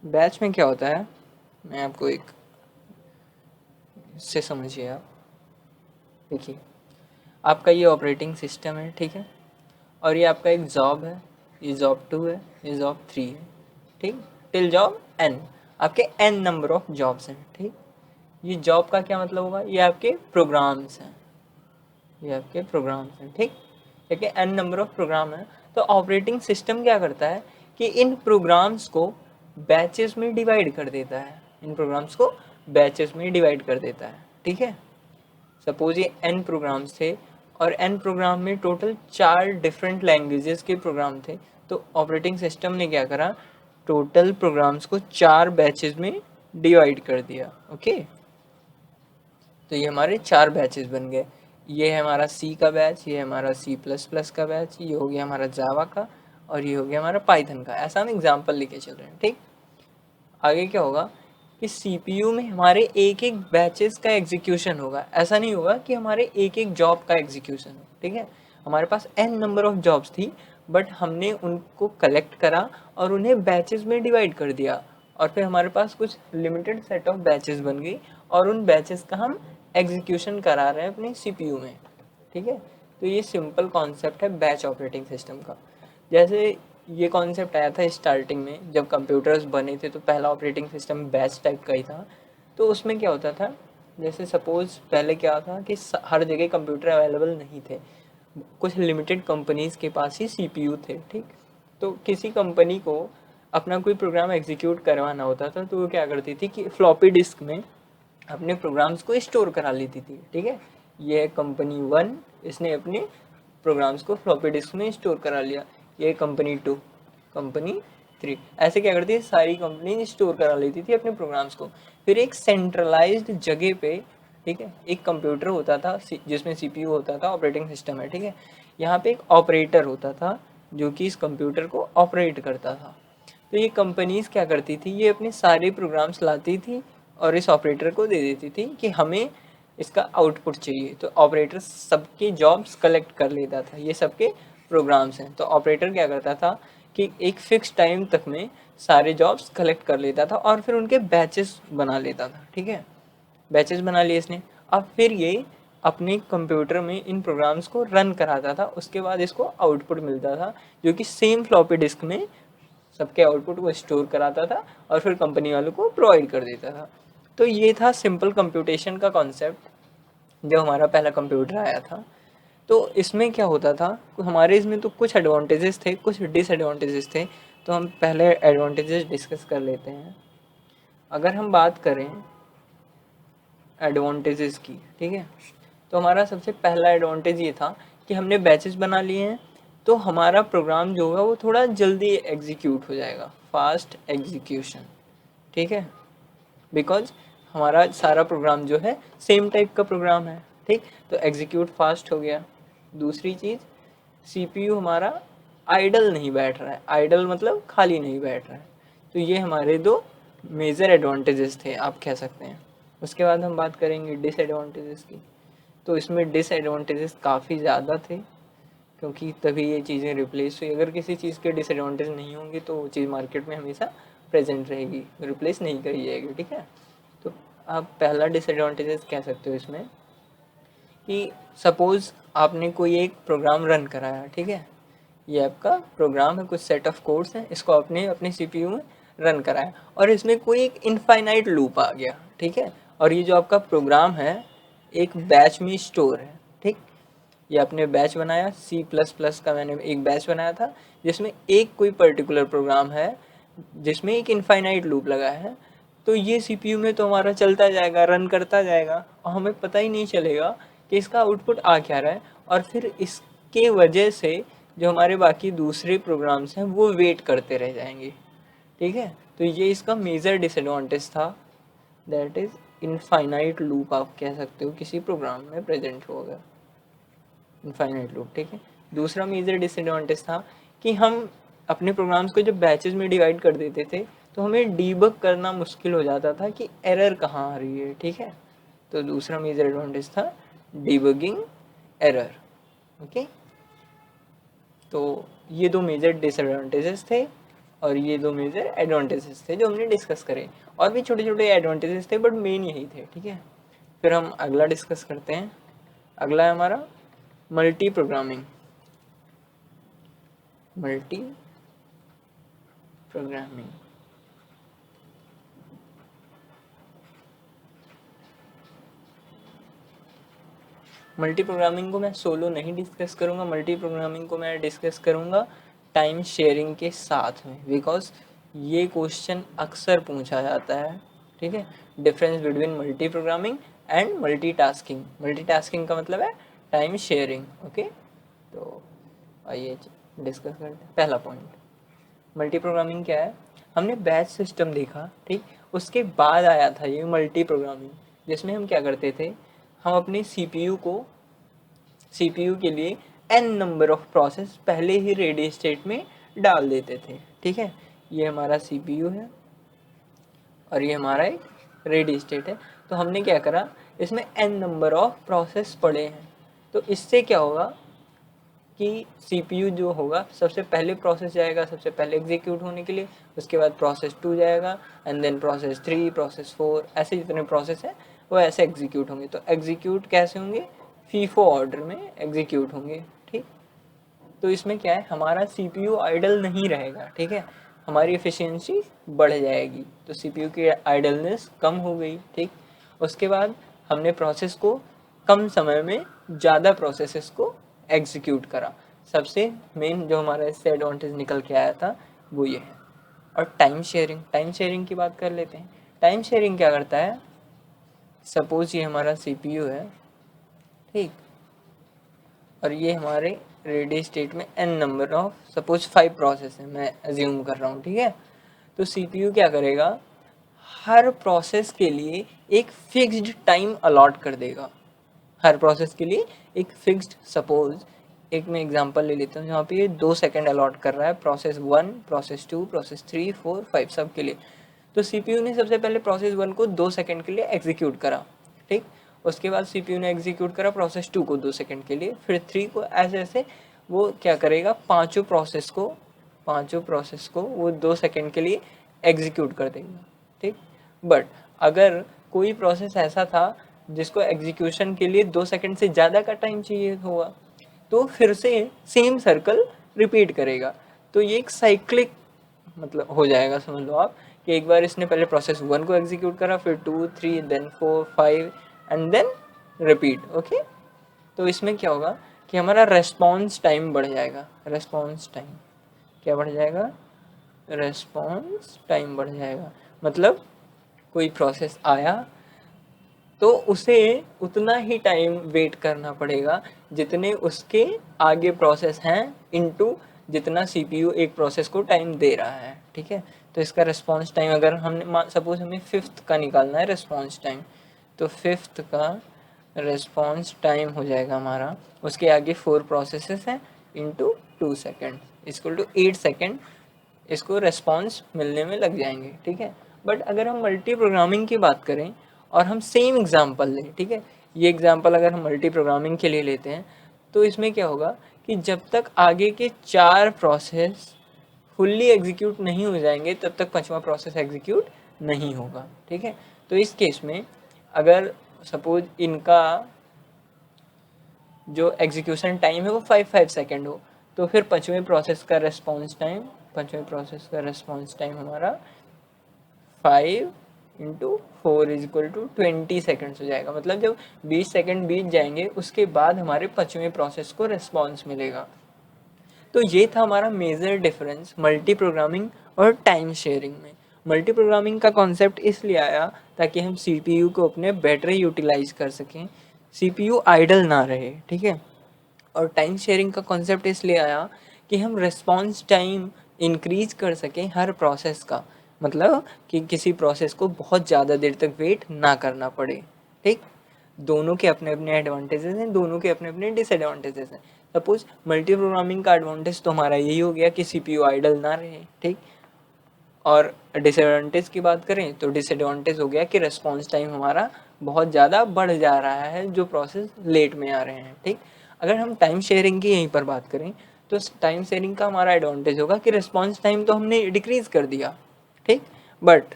Batch में क्या होता है, मैं आपको एक से समझिए आप। देखिए, आपका ये ऑपरेटिंग सिस्टम है, ठीक है, और ये आपका एक जॉब है, ये जॉब 2 है, ये जॉब 3 है, ठीक, टिल जॉब n। आपके n नंबर ऑफ जॉब्स हैं, ठीक। ये जॉब का क्या मतलब होगा, ये आपके प्रोग्राम्स हैं, ये आपके प्रोग्राम्स हैं, ठीक। देखिए n नंबर ऑफ प्रोग्राम है, तो ऑपरेटिंग सिस्टम क्या करता है कि इन प्रोग्राम्स को बैचेस में डिवाइड कर देता है, इन प्रोग्राम्स को बैचेस में डिवाइड कर देता है, ठीक है। सपोज ये n प्रोग्राम्स थे और n प्रोग्राम में टोटल 4 डिफरेंट लैंग्वेजेस के प्रोग्राम थे, तो ऑपरेटिंग सिस्टम ने क्या करा, टोटल प्रोग्राम्स को 4 बैचेस में डिवाइड कर दिया, ओके। तो ये हमारे 4 बैचेस बन गए। ये है हमारा सी का बैच, ये है हमारा सी प्लस प्लस का बैच, ये हो गया हमारा जावा का, और ये हो गया हमारा पाइथन का। ऐसा हम एग्जाम्पल लेके चल रहे हैं, ठीक। आगे क्या होगा कि सीपीयू में हमारे एक एक बैचेस का एग्जीक्यूशन होगा। ऐसा नहीं होगा कि हमारे एक एक जॉब का एग्जीक्यूशन हो, ठीक है। हमारे पास n नंबर ऑफ जॉब्स थी, बट हमने उनको कलेक्ट करा और उन्हें बैचेस में डिवाइड कर दिया, और फिर हमारे पास कुछ लिमिटेड सेट ऑफ बैचेस बन गई, और उन बैचेस का हम एग्जीक्यूशन करा रहे हैं अपने सीपीयू में, ठीक है। तो ये सिंपल कॉन्सेप्ट है बैच ऑपरेटिंग सिस्टम का। जैसे ये कॉन्सेप्ट आया था स्टार्टिंग में, जब कंप्यूटर्स बने थे तो पहला ऑपरेटिंग सिस्टम बैच टाइप का ही था। तो उसमें क्या होता था, जैसे सपोज पहले क्या था कि हर जगह कंप्यूटर अवेलेबल नहीं थे, कुछ लिमिटेड कंपनीज के पास ही सीपीयू थे, ठीक। तो किसी कंपनी को अपना कोई प्रोग्राम एग्जीक्यूट करवाना होता था, तो वो क्या करती थी कि फ्लॉपी डिस्क में अपने प्रोग्राम्स को स्टोर करा लेती थी, ठीक है। ये है कंपनी 1, इसने अपने प्रोग्राम्स को फ्लॉपी डिस्क में स्टोर करा लिया। ये कंपनी 2, कंपनी 3, ऐसे क्या करती है, सारी कंपनी स्टोर करा लेती थी अपने प्रोग्राम्स को। फिर एक सेंट्रलाइज्ड जगह पे, ठीक है, एक कंप्यूटर होता था जिसमें सीपीयू होता था, ऑपरेटिंग सिस्टम है, ठीक है। यहाँ पे एक ऑपरेटर होता था जो कि इस कंप्यूटर को ऑपरेट करता था। तो ये कंपनीज क्या करती थी, ये अपने सारे प्रोग्राम्स लाती थी और इस ऑपरेटर को दे देती थी कि हमें इसका आउटपुट चाहिए। तो ऑपरेटर सबके जॉब्स कलेक्ट कर लेता था, ये सबके प्रोग्राम्स हैं। तो ऑपरेटर क्या करता था कि एक फिक्स टाइम तक में सारे जॉब्स कलेक्ट कर लेता था और फिर उनके बैचेस बना लेता था, ठीक है। बैचेस बना लिए इसने, अब फिर ये अपने कंप्यूटर में इन प्रोग्राम्स को रन कराता था, उसके बाद इसको आउटपुट मिलता था जो कि सेम फ्लॉपी डिस्क में सबके आउटपुट को स्टोर कराता था और फिर कंपनी वालों को प्रोवाइड कर देता था। तो ये था सिंपल कंप्यूटेशन का कॉन्सेप्ट जब हमारा पहला कंप्यूटर आया था। तो इसमें क्या होता था, हमारे इसमें तो कुछ एडवांटेजेस थे, कुछ डिसएडवांटेजेस थे। तो हम पहले एडवांटेजेस डिस्कस कर लेते हैं। अगर हम बात करें एडवांटेजेस की, ठीक है, तो हमारा सबसे पहला एडवांटेज ये था कि हमने बैचेस बना लिए हैं, तो हमारा प्रोग्राम जो होगा वो थोड़ा जल्दी एग्जीक्यूट हो जाएगा, फास्ट एग्जीक्यूशन, ठीक है। बिकॉज हमारा सारा प्रोग्राम जो है सेम टाइप का प्रोग्राम है, ठीक, तो एग्जीक्यूट फास्ट हो गया। दूसरी चीज़, सीपीयू हमारा आइडल नहीं बैठ रहा है, आइडल मतलब खाली नहीं बैठ रहा है। तो ये हमारे दो मेजर एडवांटेजेस थे, आप कह सकते हैं। उसके बाद हम बात करेंगे डिसएडवांटेजेस की। तो इसमें डिसएडवांटेजेस काफ़ी ज़्यादा थे, क्योंकि तभी ये चीज़ें रिप्लेस हुई। अगर किसी चीज़ के डिसएडवांटेज नहीं होंगे तो वो चीज़ मार्केट में हमेशा प्रेजेंट रहेगी, रिप्लेस नहीं करी जाएगी, ठीक है। तो आप पहला डिसएडवांटेजेस कह सकते हो इसमें कि सपोज़ आपने कोई एक प्रोग्राम रन कराया, ठीक है, ये आपका प्रोग्राम है, कुछ सेट ऑफ कोड्स हैं, इसको आपने अपने सीपीयू में रन कराया और इसमें कोई एक इनफाइनाइट लूप आ गया, ठीक है, और ये जो आपका प्रोग्राम है एक बैच में स्टोर है, ठीक। ये आपने बैच बनाया, सी प्लस प्लस का मैंने एक बैच बनाया था जिसमें एक कोई पर्टिकुलर प्रोग्राम है जिसमें एक इनफाइनाइट लूप लगा है। तो ये सीपीयू में तो हमारा चलता जाएगा, रन करता जाएगा और हमें पता ही नहीं चलेगा कि इसका आउटपुट आ क्या रहा है, और फिर इसके वजह से जो हमारे बाकी दूसरे प्रोग्राम्स हैं वो वेट करते रह जाएंगे, ठीक है। तो ये इसका मेजर डिसएडवांटेज था, दैट इज इनफाइनाइट लूप आप कह सकते हो किसी प्रोग्राम में प्रेजेंट होगा, इनफाइनाइट लूप, ठीक है। दूसरा मेजर डिसएडवांटेज था कि हम अपने प्रोग्राम्स को जब बैचेस में डिवाइड कर देते थे तो हमें डीबग करना मुश्किल हो जाता था कि एरर कहाँ आ रही है, ठीक है। तो दूसरा मेजर एडवांटेज था डीबगिंग एरर, ओके। तो ये दो मेजर डिसएडवांटेजेस थे और ये दो मेजर एडवांटेजेस थे जो हमने डिस्कस करे, और भी छोटे छोटे एडवांटेजेस थे बट मेन यही थे, ठीक है। फिर हम अगला डिस्कस करते हैं। अगला है हमारा multi programming. Multi programming multi programming को मैं सोलो नहीं डिस्कस करूंगा, मल्टी प्रोग्रामिंग को मैं डिस्कस करूंगा टाइम शेयरिंग के साथ में, बिकॉज ये क्वेश्चन अक्सर पूछा जाता है, ठीक है। Difference between multi programming and multitasking. Multitasking का मतलब है टाइम शेयरिंग, ओके। तो आइए डिस्कस करते हैं। पहला पॉइंट, मल्टी प्रोग्रामिंग क्या है। हमने बैच सिस्टम देखा, ठीक, उसके बाद आया था ये मल्टी प्रोग्रामिंग, जिसमें हम क्या करते थे, हम अपने सीपीयू के लिए n नंबर ऑफ प्रोसेस पहले ही रेडी स्टेट में डाल देते थे, ठीक है। ये हमारा सीपीयू है और ये हमारा एक रेडी स्टेट है। तो हमने क्या करा, इसमें n नंबर ऑफ प्रोसेस पड़े हैं। तो इससे क्या होगा कि सीपीयू जो होगा, सबसे पहले प्रोसेस जाएगा सबसे पहले एग्जीक्यूट होने के लिए, उसके बाद प्रोसेस 2 जाएगा, एंड देन प्रोसेस 3, प्रोसेस 4, ऐसे जितने प्रोसेस हैं वो ऐसे एग्जीक्यूट होंगे। तो एग्जीक्यूट कैसे होंगे, फीफो ऑर्डर में एग्जीक्यूट होंगे, ठीक। तो इसमें क्या है, हमारा सीपीयू आइडल नहीं रहेगा, ठीक है, हमारी एफिशिएंसी बढ़ जाएगी। तो सीपीयू की आइडलनेस कम हो गई, ठीक। उसके बाद हमने प्रोसेस को कम समय में ज़्यादा प्रोसेसेस को एग्जीक्यूट करा। सबसे मेन जो हमारा इससे एडवांटेज निकल के आया था वो ये है। और टाइम शेयरिंग की बात कर लेते हैं। टाइम शेयरिंग क्या करता है, सपोज ये हमारा सीपीयू है, ठीक, और ये हमारे रेडी स्टेट में n number of suppose 5 process है, मैं अज्यूम कर रहा हूँ, ठीक है। तो सीपीयू क्या करेगा, हर प्रोसेस के लिए एक फिक्स्ड टाइम अलॉट कर देगा। हर प्रोसेस के लिए एक फिक्स्ड, सपोज एक मैं एग्जांपल ले लेता हूँ, जहाँ पे ये 2 सेकंड अलॉट कर रहा है, प्रोसेस 1, प्रोसेस 2, प्रोसेस 3, 4, 5 सब के लिए। तो सीपीयू ने सबसे पहले प्रोसेस 1 को 2 सेकंड के लिए एग्जीक्यूट करा, ठीक। उसके बाद सीपीयू ने एग्जीक्यूट करा प्रोसेस 2 को 2 सेकंड के लिए, फिर 3 को, ऐसे ऐसे वो क्या करेगा, पांचों प्रोसेस को वो 2 सेकंड के लिए एग्जीक्यूट कर देगा, ठीक। बट अगर कोई प्रोसेस ऐसा था जिसको एग्जीक्यूशन के लिए 2 सेकंड से ज़्यादा का टाइम चाहिए होगा, तो फिर से सेम सर्कल रिपीट करेगा। तो ये एक साइक्लिक मतलब हो जाएगा, समझ लो आप, कि एक बार इसने पहले प्रोसेस 1 को एग्जीक्यूट करा, फिर 2, 3, then 4, 5 and then repeat, okay. तो इसमें क्या होगा कि हमारा रेस्पॉन्स टाइम बढ़ जाएगा। रेस्पॉन्स टाइम क्या बढ़ जाएगा, रेस्पॉन्स टाइम बढ़ जाएगा। मतलब कोई प्रोसेस आया तो उसे उतना ही टाइम वेट करना पड़ेगा जितने उसके आगे प्रोसेस हैं, इनटू जितना सीपीयू एक प्रोसेस को टाइम दे रहा है, ठीक है। तो इसका रिस्पॉन्स टाइम, अगर हमने सपोज हमें 5th का निकालना है रिस्पॉन्स टाइम, तो 5th का रिस्पॉन्स टाइम हो जाएगा हमारा, उसके आगे 4 प्रोसेसेस हैं into 2 second equal to 8 second इसको रेस्पॉन्स मिलने में लग जाएंगे, ठीक है। बट अगर हम मल्टी प्रोग्रामिंग की बात करें और हम सेम एग्जांपल लें, ठीक है, ये एग्जांपल अगर हम मल्टी प्रोग्रामिंग के लिए लेते हैं, तो इसमें क्या होगा कि जब तक आगे के 4 प्रोसेस फुल्ली एग्जीक्यूट नहीं हो जाएंगे तब तक 5वां प्रोसेस एग्जीक्यूट नहीं होगा, ठीक है। तो इस केस में अगर सपोज इनका जो एग्जीक्यूशन टाइम है वो 5 सेकेंड हो, तो फिर 5वें प्रोसेस का रेस्पॉन्स टाइम हमारा 5 into 4 is equal to 20 seconds हो जाएगा। मतलब जब 20 सेकेंड बीत जाएंगे उसके बाद हमारे 5वें प्रोसेस को रेस्पॉन्स मिलेगा। तो ये था हमारा मेजर डिफरेंस मल्टी प्रोग्रामिंग और टाइम शेयरिंग में। मल्टी प्रोग्रामिंग का कॉन्सेप्ट इसलिए आया ताकि हम सीपीयू को अपने बेटर यूटिलाइज कर सकें, सीपीयू आइडल ना रहे, ठीक है। और टाइम शेयरिंग का कॉन्सेप्ट इसलिए आया कि हम रिस्पॉन्स टाइम इंक्रीज कर सकें हर प्रोसेस का, मतलब कि किसी प्रोसेस को बहुत ज़्यादा देर तक वेट ना करना पड़े, ठीक। दोनों के अपने अपने एडवांटेजेस हैं, दोनों के अपने अपने डिसएडवांटेजेस हैं। सपोज मल्टी प्रोग्रामिंग का एडवांटेज तो हमारा यही हो गया कि सीपीयू आइडल ना रहे, ठीक। और डिसएडवांटेज की बात करें तो डिसएडवांटेज हो गया कि रिस्पॉन्स टाइम हमारा बहुत ज़्यादा बढ़ जा रहा है जो प्रोसेस लेट में आ रहे हैं, ठीक। अगर हम टाइम शेयरिंग की यहीं पर बात करें तो टाइम शेयरिंग का हमारा एडवांटेज होगा कि रिस्पॉन्स टाइम तो हमने डिक्रीज कर दिया, ठीक, बट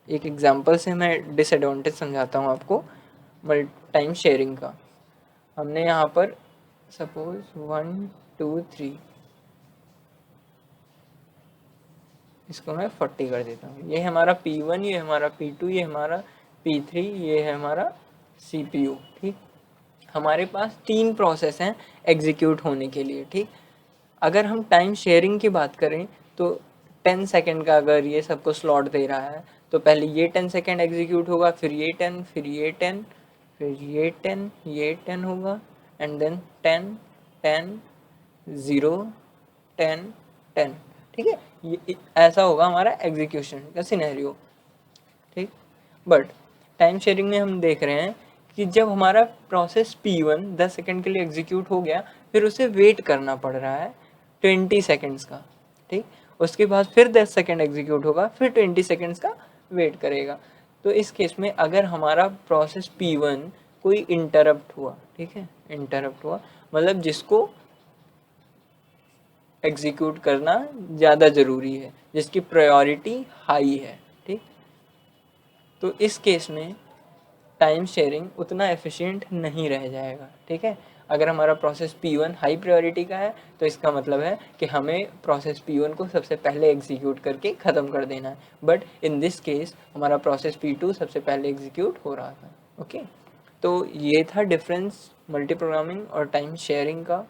एक एग्जांपल से मैं डिसएडवांटेज समझाता हूँ आपको टाइम शेयरिंग का। हमने यहाँ पर सपोज 1 2 3, इसको मैं 40 कर देता हूँ। ये हमारा P1, ये हमारा P2, ये हमारा P3, ये है हमारा CPU, ठीक। हमारे पास 3 प्रोसेस हैं एग्जीक्यूट होने के लिए, ठीक। अगर हम टाइम शेयरिंग की बात करें तो 10 सेकेंड का अगर ये सबको स्लॉट दे रहा है तो पहले ये 10 सेकेंड एग्जीक्यूट होगा, फिर ये 10, फिर ये 10, फिर ये 10, ये 10 होगा, एंड देन 10 10 0 10 10, ठीक है। ये ऐसा होगा हमारा एग्जीक्यूशन का सिनेरियो, ठीक। बट टाइम शेयरिंग में हम देख रहे हैं कि जब हमारा प्रोसेस P1 10 सेकेंड के लिए एग्जीक्यूट हो गया, फिर उसे वेट करना पड़ रहा है 20 सेकेंड्स का, ठीक। उसके बाद फिर 10 सेकेंड एग्जीक्यूट होगा, फिर 20 सेकेंड्स का वेट करेगा। तो इस केस में अगर हमारा प्रोसेस P1 कोई इंटरप्ट हुआ, ठीक है, इंटरप्ट हुआ मतलब जिसको एग्जीक्यूट करना ज़्यादा ज़रूरी है, जिसकी प्रायोरिटी हाई है, ठीक। तो इस केस में टाइम शेयरिंग उतना एफिशिएंट नहीं रह जाएगा, ठीक है। अगर हमारा प्रोसेस P1 हाई प्रायोरिटी का है तो इसका मतलब है कि हमें प्रोसेस P1 को सबसे पहले एग्जीक्यूट करके ख़त्म कर देना है, बट इन दिस केस हमारा प्रोसेस P2 सबसे पहले एग्जीक्यूट हो रहा था, ओके। तो ये था डिफरेंस मल्टी प्रोग्रामिंग और टाइम शेयरिंग का।